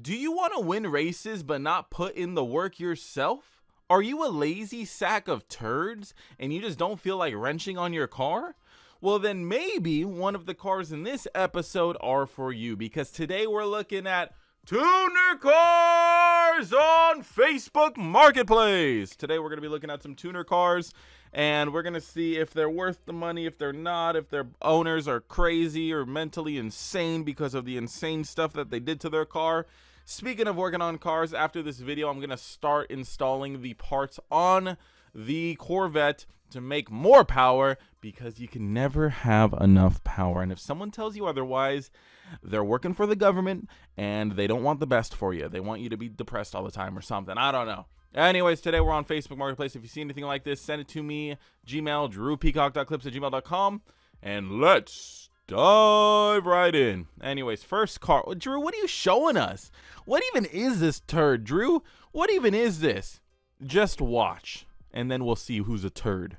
Do you want to win races but not put in the work yourself? Are you a lazy sack of turds and you just don't feel like wrenching on your car? Well, then maybe one of the cars in this episode are for you, because today we're looking at tuner cars on Facebook Marketplace. Today we're going to be looking at some tuner cars, and we're going to see if they're worth the money, if they're not, if their owners are crazy or mentally insane because of the insane stuff that they did to their car. Speaking of working on cars, after this video, I'm going to start installing the parts on the Corvette to make more power, because you can never have enough power. And if someone tells you otherwise, they're working for the government and they don't want the best for you. They want you to be depressed all the time or something. I don't know. Anyways, today we're on Facebook Marketplace. If you see anything like this, send it to me. Gmail, drewpeacock.clips@gmail.com. And let's dive right in. Anyways, first car. Drew, what are you showing us? What even is this turd, Drew? What even is this? Just watch, and then we'll see who's a turd.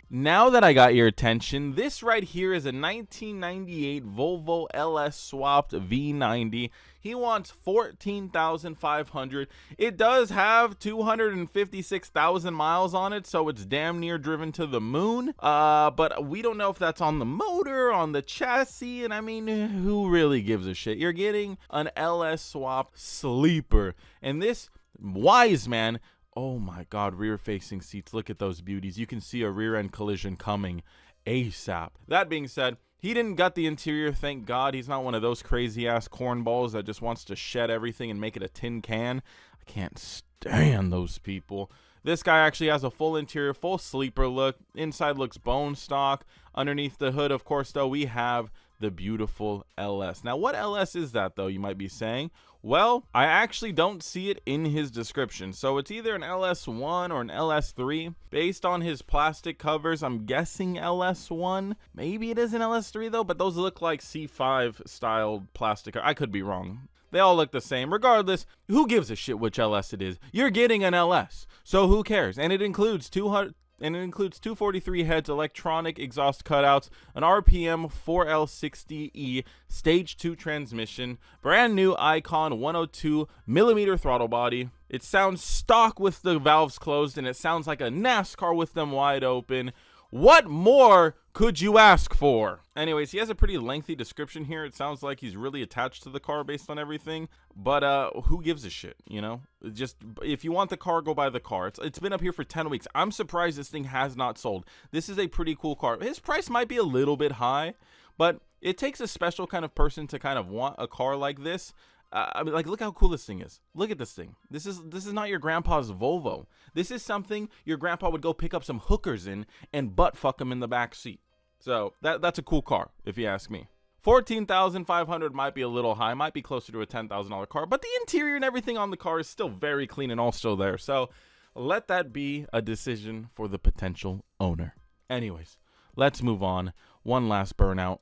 Now that I got your attention, this right here is a 1998 Volvo LS swapped V90. He wants $14,500. It does have 256,000 miles on it, so it's damn near driven to the moon. But we don't know if that's on the motor, on the chassis, and I mean, who really gives a shit? You're getting an LS swap sleeper, and this wise man. Oh my God, rear facing seats. Look at those beauties. You can see a rear end collision coming ASAP. That being said, he didn't gut the interior, thank God. He's not one of those crazy ass cornballs that just wants to shed everything and make it a tin can. I can't stand those people. This guy actually has a full interior, full sleeper look. Inside looks bone stock. Underneath the hood, of course, though, we have the beautiful LS. Now, what LS is that, though, you might be saying? Well, I actually don't see it in his description, so it's either an LS1 or an LS3. Based on his plastic covers, I'm guessing LS1. Maybe it is an LS3, though, but those look like C5 styled plastic. I could be wrong. They all look the same. Regardless, who gives a shit which LS it is? You're getting an LS, so who cares? And it includes 243 heads, electronic exhaust cutouts, an RPM 4L60E stage 2 transmission, brand new Icon 102 millimeter throttle body. It sounds stock with the valves closed, and it sounds like a NASCAR with them wide open. What more could you ask for? Anyways, he has a pretty lengthy description here. It sounds like he's really attached to the car based on everything, but who gives a shit, you know? Just, if you want the car, go buy the car. It's been up here for 10 weeks. I'm surprised this thing has not sold. This is a pretty cool car. His price might be a little bit high, but it takes a special kind of person to kind of want a car like this. I mean, like, look how cool this thing is. Look at this thing. This is not your grandpa's Volvo. This is something your grandpa would go pick up some hookers in and butt fuck them in the back seat. So that's a cool car, if you ask me. $14,500 might be a little high, might be closer to a $10,000 car, but the interior and everything on the car is still very clean and all still there. So let that be a decision for the potential owner. Anyways, let's move on. One last burnout.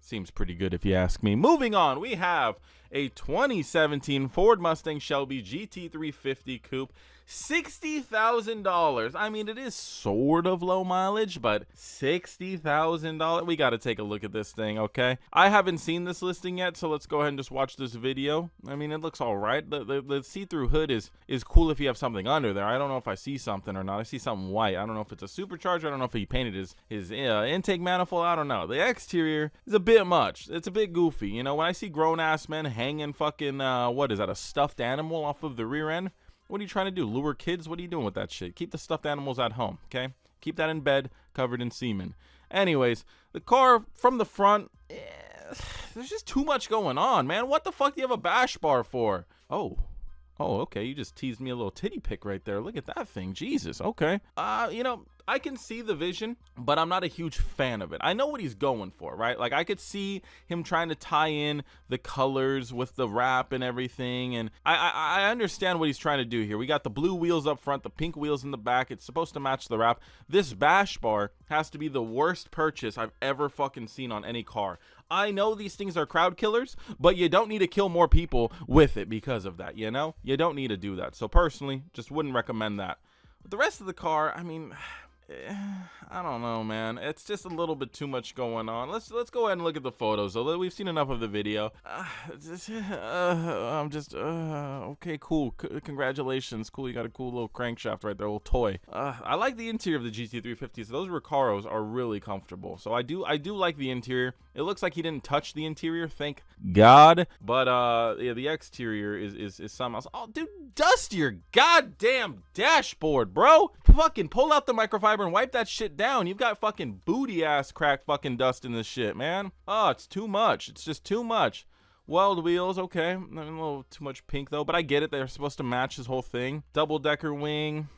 Seems pretty good if you ask me. Moving on, we have a 2017 Ford Mustang Shelby GT350 coupe. $60,000. I mean, it is sort of low mileage, but $60,000. We got to take a look at this thing, okay? I haven't seen this listing yet, so let's go ahead and just watch this video. I mean, it looks all right. The see-through hood is cool if you have something under there. I don't know if I see something or not. I see something white. I don't know if it's a supercharger. I don't know if he painted his intake manifold. I don't know. The exterior is a bit much. It's a bit goofy. You know, when I see grown-ass men hanging fucking, what is that, a stuffed animal off of the rear end? What are you trying to do? Lure kids? What are you doing with that shit? Keep the stuffed animals at home, okay? Keep that in bed, covered in semen. Anyways, the car from the front, there's just too much going on, man. What the fuck do you have a bash bar for? Oh, okay. You just teased me a little titty pic right there. Look at that thing. Jesus, okay. You know, I can see the vision, but I'm not a huge fan of it. I know what he's going for, right? Like, I could see him trying to tie in the colors with the wrap and everything, and I understand what he's trying to do here. We got the blue wheels up front, the pink wheels in the back. It's supposed to match the wrap. This bash bar has to be the worst purchase I've ever fucking seen on any car. I know these things are crowd killers, but you don't need to kill more people with it because of that, you know? You don't need to do that. So personally, just wouldn't recommend that. But the rest of the car, I mean, I don't know, man. It's just a little bit too much going on. Let's go ahead and look at the photos. So we've seen enough of the video. I'm just okay, cool. Congratulations, cool. You got a cool little crankshaft right there, little toy. I like the interior of the GT350s. Those Recaros are really comfortable. So I do like the interior. It looks like he didn't touch the interior, thank God. But yeah, the exterior is something else. Oh, dude, dust your goddamn dashboard, bro. Fucking pull out the microfiber and wipe that shit down. You've got fucking booty ass crack fucking dust in this shit, man. Oh, it's too much. It's just too much. Weld wheels, okay. A little too much pink though, but I get it. They're supposed to match this whole thing. Double decker wing.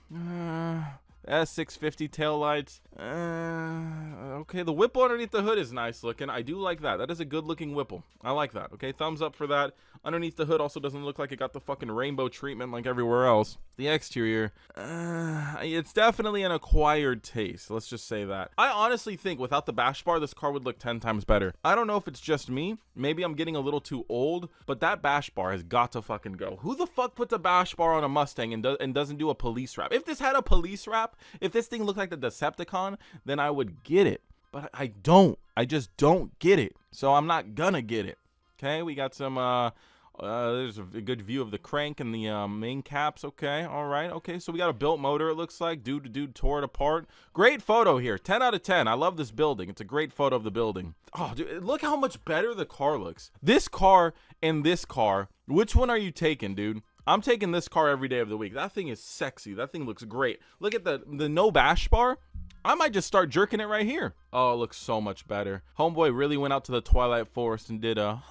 S650 taillights. Okay, the Whipple underneath the hood is nice looking. I do like that. That is a good looking Whipple. I like that. Okay, thumbs up for that. Underneath the hood also doesn't look like it got the fucking rainbow treatment like everywhere else. The exterior, it's definitely an acquired taste. Let's just say that. I honestly think without the bash bar, this car would look 10 times better. I don't know if it's just me. Maybe I'm getting a little too old, but that bash bar has got to fucking go. Who the fuck puts a bash bar on a Mustang and doesn't do a police wrap? If this had a police wrap, if this thing looked like the Decepticon, then I would get it. But I don't. I just don't get it. So I'm not gonna get it. Okay, we got some there's a good view of the crank and the main caps. Okay, all right. Okay, so we got a built motor, it looks like. Dude tore it apart. Great photo here. 10 out of 10. I love this building. It's a great photo of the building. Oh, dude, look how much better the car looks. This car and this car, which one are you taking, dude? I'm taking this car every day of the week. That thing is sexy. That thing looks great. Look at the no bash bar. I might just start jerking it right here. Oh, it looks so much better. Homeboy really went out to the Twilight Forest and did a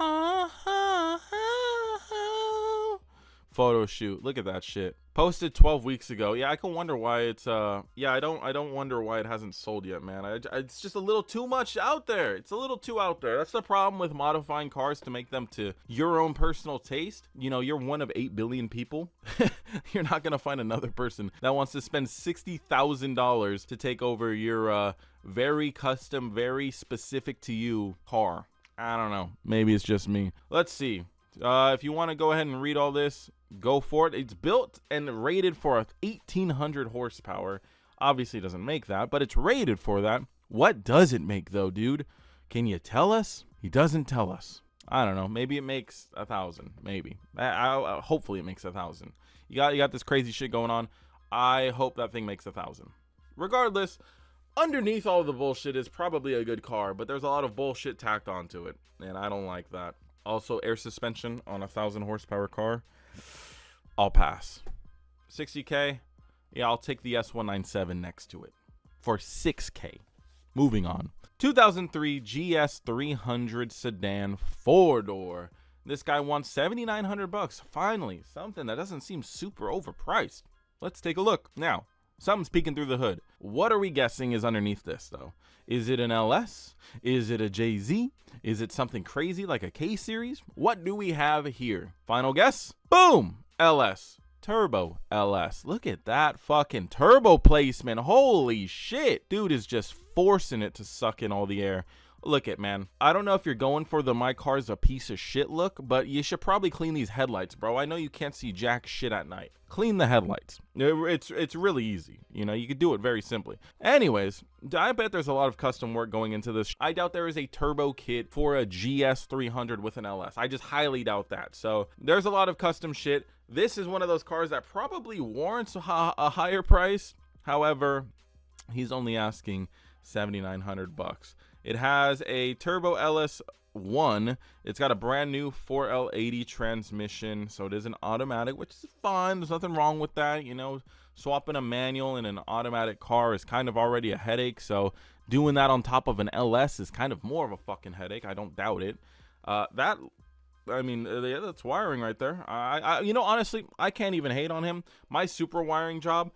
photo shoot. Look at that shit. Posted 12 weeks ago. Yeah, I can wonder why it's yeah, I don't wonder why it hasn't sold yet, man. It's just a little too much out there. It's a little too out there. That's the problem with modifying cars to make them to your own personal taste. You know, you're one of 8 billion people. You're not gonna find another person that wants to spend $60,000 to take over your very custom, very specific to you car. I don't know. Maybe it's just me. Let's see. If you want to go ahead and read all this, go for it. It's built and rated for 1,800 horsepower. Obviously, it doesn't make that, but it's rated for that. What does it make, though, dude? Can you tell us? He doesn't tell us. I don't know. Maybe it makes 1,000. Maybe. Hopefully, it makes 1,000. You got this crazy shit going on. I hope that thing makes 1,000. Regardless, underneath all the bullshit is probably a good car, but there's a lot of bullshit tacked onto it, and I don't like that. Also, air suspension on a 1,000 horsepower car. I'll pass. 60K. Yeah, I'll take the S197 next to it for 6K. Moving on. 2003 GS300 sedan 4-door. This guy wants $7,900. Finally, something that doesn't seem super overpriced. Let's take a look. Now, something's peeking through the hood. What are we guessing is underneath this, though? Is it an LS? Is it a JZ? Is it something crazy like a K series? What do we have here? Final guess? Boom! LS. Turbo LS. Look at that fucking turbo placement. Holy shit. Dude is just forcing it to suck in all the air. Look at, man, I don't know if you're going for the my car's a piece of shit look, but you should probably clean these headlights, bro. I know you can't see jack shit at night. Clean the headlights. It's really easy. You know, you could do it very simply. Anyways, I bet there's a lot of custom work going into this. I doubt there is a turbo kit for a GS300 with an LS. I just highly doubt that. So there's a lot of custom shit. This is one of those cars that probably warrants a higher price. However, he's only asking $7,900. It has a turbo LS1. It's got a brand new 4L80 transmission, so it is an automatic, which is fine. There's nothing wrong with that. You know, swapping a manual in an automatic car is kind of already a headache, so doing that on top of an LS is kind of more of a fucking headache. I don't doubt it. I mean, yeah, that's wiring right there. You know, honestly, I can't even hate on him. My Supra wiring job,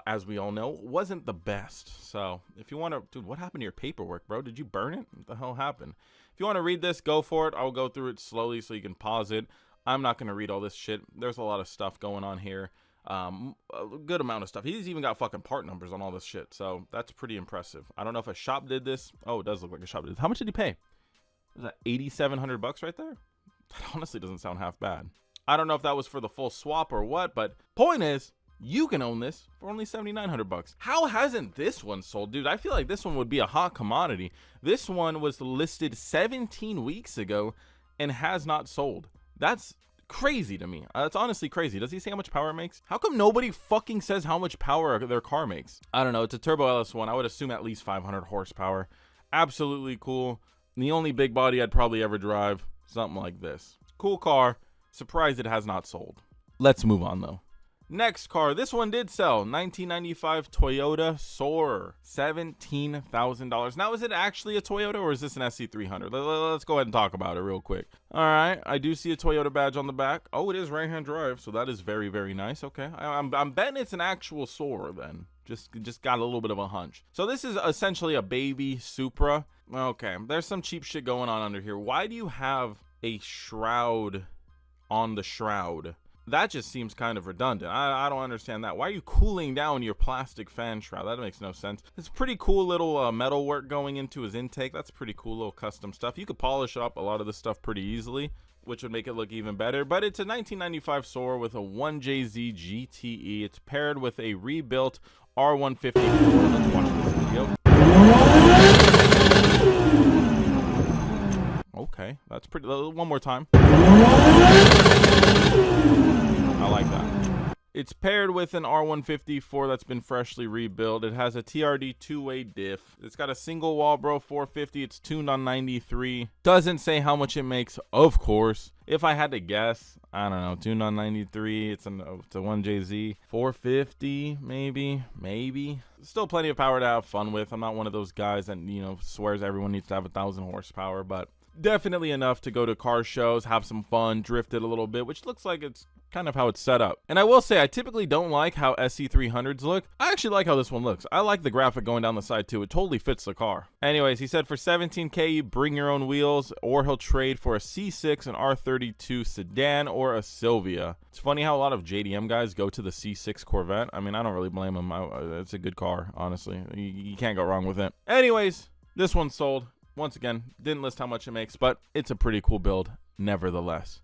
as we all know, wasn't the best. So if you want to, dude, what happened to your paperwork, bro? Did you burn it? What the hell happened? If you want to read this, go for it. I'll go through it slowly so you can pause it. I'm not going to read all this shit. There's a lot of stuff going on here. A good amount of stuff. He's even got fucking part numbers on all this shit. So that's pretty impressive. I don't know if a shop did this. Oh, it does look like a shop did. How much did he pay? Was that $8,700 right there? That honestly doesn't sound half bad. I don't know if that was for the full swap or what, but point is, You can own this for only 7,900 bucks. How hasn't this one sold, dude? I feel like this one would be a hot commodity. This one was listed 17 weeks ago and has not sold. That's crazy to me. That's honestly crazy. Does he say how much power it makes? How come nobody fucking says how much power their car makes? I don't know. It's a turbo LS1. I would assume at least 500 horsepower. Absolutely cool. The only big body I'd probably ever drive. Something like this. Cool car. Surprised it has not sold. Let's move on though. Next car, this one did sell. 1995 Toyota Soarer, $17,000. Now, is it actually a Toyota or is this an SC300? Let's go ahead and talk about it real quick. All right, I do see a Toyota badge on the back. Oh, it is right-hand drive, so that is very, very nice. Okay, I'm betting it's an actual Soarer then. Just got a little bit of a hunch. So this is essentially a baby Supra. Okay, there's some cheap shit going on under here. Why do you have a shroud on the shroud? That just seems kind of redundant. I don't understand that. Why are you cooling down your plastic fan shroud? That makes no sense. It's pretty cool little metal work going into his intake. That's pretty cool little custom stuff. You could polish up a lot of this stuff pretty easily, which would make it look even better. But it's a 1995 Soarer with a 1JZ GTE. It's paired with a rebuilt R150. Let's watch this video. Okay, that's pretty. One more time. I like that. It's paired with an R154 that's been freshly rebuilt. It has a TRD two-way diff. It's got a single wall bro 450. It's tuned on 93. Doesn't say how much it makes, of course. If I had to guess, I don't know. Tuned on 93. It's a 1JZ 450, maybe. Still plenty of power to have fun with. I'm not one of those guys that, you know, swears everyone needs to have 1,000 horsepower, but definitely enough to go to car shows, have some fun, drift it a little bit, which looks like it's kind of how it's set up. And I will say, I typically don't like how SC300s look. I actually like how this one looks. I like the graphic going down the side too. It totally fits the car. Anyways, he said for 17K, you bring your own wheels, or he'll trade for a C6, an R32 sedan, or a Sylvia. It's funny how a lot of JDM guys go to the C6 Corvette. I mean, I don't really blame them. It's a good car, honestly. You can't go wrong with it. Anyways, this one's sold. Once again, didn't list how much it makes, but it's a pretty cool build nevertheless.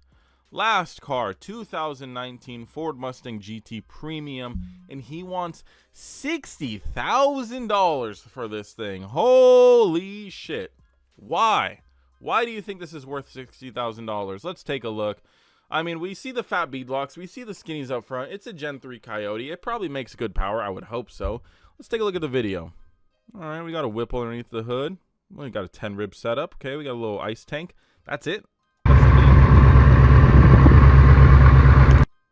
Last car, 2019 Ford Mustang GT Premium, and he wants $60,000 for this thing. Holy shit. Why? Why do you think this is worth $60,000? Let's take a look. I mean, we see the fat beadlocks, we see the skinnies up front. It's a Gen 3 Coyote. It probably makes good power. I would hope so. Let's take a look at the video. All right, we got a whipple underneath the hood. We got a 10 rib setup. Okay, we got a little ice tank. That's it.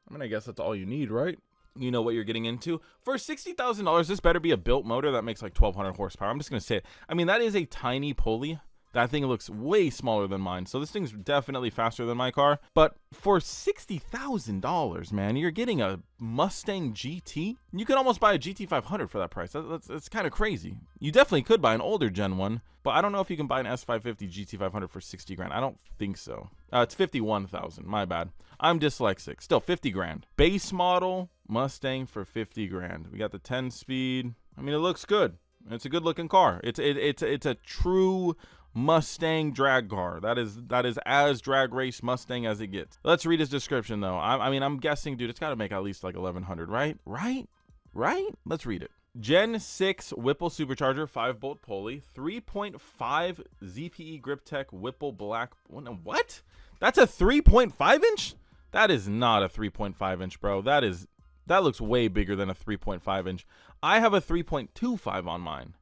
I mean, I guess that's all you need, right? You know what you're getting into. For $60,000, this better be a built motor that makes like 1,200 horsepower. I'm just going to say it. I mean, that is a tiny pulley. That thing looks way smaller than mine. So this thing's definitely faster than my car. But for $60,000, man, you're getting a Mustang GT. You could almost buy a GT500 for that price. That's kind of crazy. You definitely could buy an older Gen 1. But I don't know if you can buy an S550 GT500 for 60 grand. I don't think so. It's 51,000. My bad. I'm dyslexic. Still 50 grand. Base model Mustang for 50 grand. We got the 10 speed. I mean, it looks good. It's a good looking car. It's a true Mustang drag car. That is as drag race Mustang as it gets. Let's read his description though. I mean, I'm guessing, dude, it's got to make at least like 1,100, right? Let's read it. Gen 6 Whipple supercharger, 5-bolt pulley, 3.5 ZPE grip tech Whipple black. What? That's a 3.5 inch? That is not a 3.5 inch, bro. That looks way bigger than a 3.5 inch. I have a 3.25 on mine.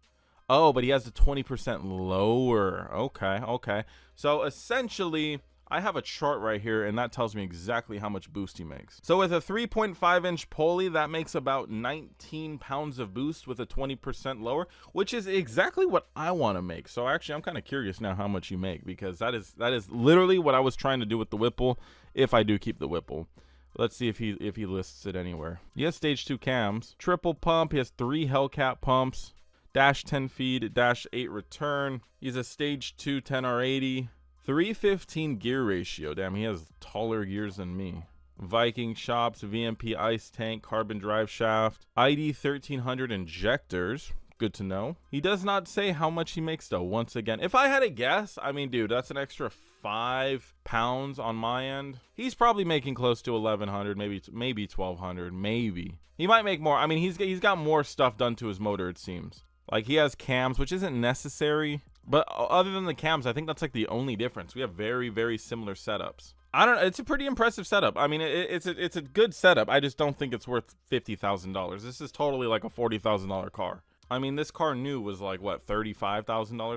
Oh, but he has the 20% lower. Okay. So essentially, I have a chart right here, and that tells me exactly how much boost he makes. So with a 3.5 inch pulley, that makes about 19 pounds of boost with a 20% lower, which is exactly what I want to make. So actually, I'm kind of curious now how much you make, because that is literally what I was trying to do with the Whipple, if I do keep the Whipple. Let's see if he lists it anywhere. He has stage 2 cams, triple pump. He has 3 Hellcat pumps, dash 10 feed, dash 8 return. He's a stage 2 10R80, 315 gear ratio. Damn, he has taller gears than me. Viking shops, VMP ice tank, carbon drive shaft, ID 1300 injectors. good to know. He does not say how much he makes though. Once again, if I had a guess, I mean, dude, that's an extra 5 pounds on my end. He's probably making close to 1,100, maybe 1,200, maybe. He might make more. I mean, he's got more stuff done to his motor, it seems. Like, he has cams, which isn't necessary, but other than the cams, I think that's like the only difference. We have very, very similar setups. I don't know. It's a pretty impressive setup. I mean, it's a good setup. I just don't think it's worth $50,000. This is totally like a $40,000 car. I mean, this car new was like, what, $35,000,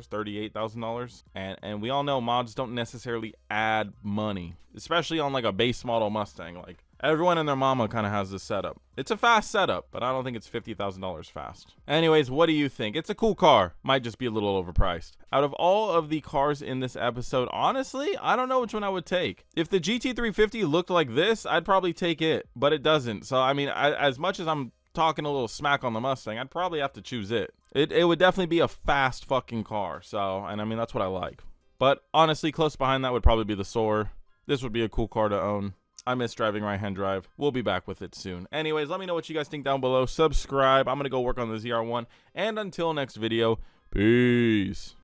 $38,000? And we all know mods don't necessarily add money, especially on like a base model Mustang. Like, everyone and their mama kind of has this setup. It's a fast setup, but I don't think it's $50,000 fast. Anyways, what do you think? It's a cool car. Might just be a little overpriced. Out of all of the cars in this episode, honestly, I don't know which one I would take. If the GT350 looked like this, I'd probably take it, but it doesn't. So, I mean, as much as I'm talking a little smack on the Mustang, I'd probably have to choose it. It would definitely be a fast fucking car. So, and I mean, that's what I like. But honestly, close behind that would probably be the Soar. This would be a cool car to own. I miss driving right-hand drive. We'll be back with it soon. Anyways, let me know what you guys think down below. Subscribe. I'm going to go work on the ZR1. And until next video, peace.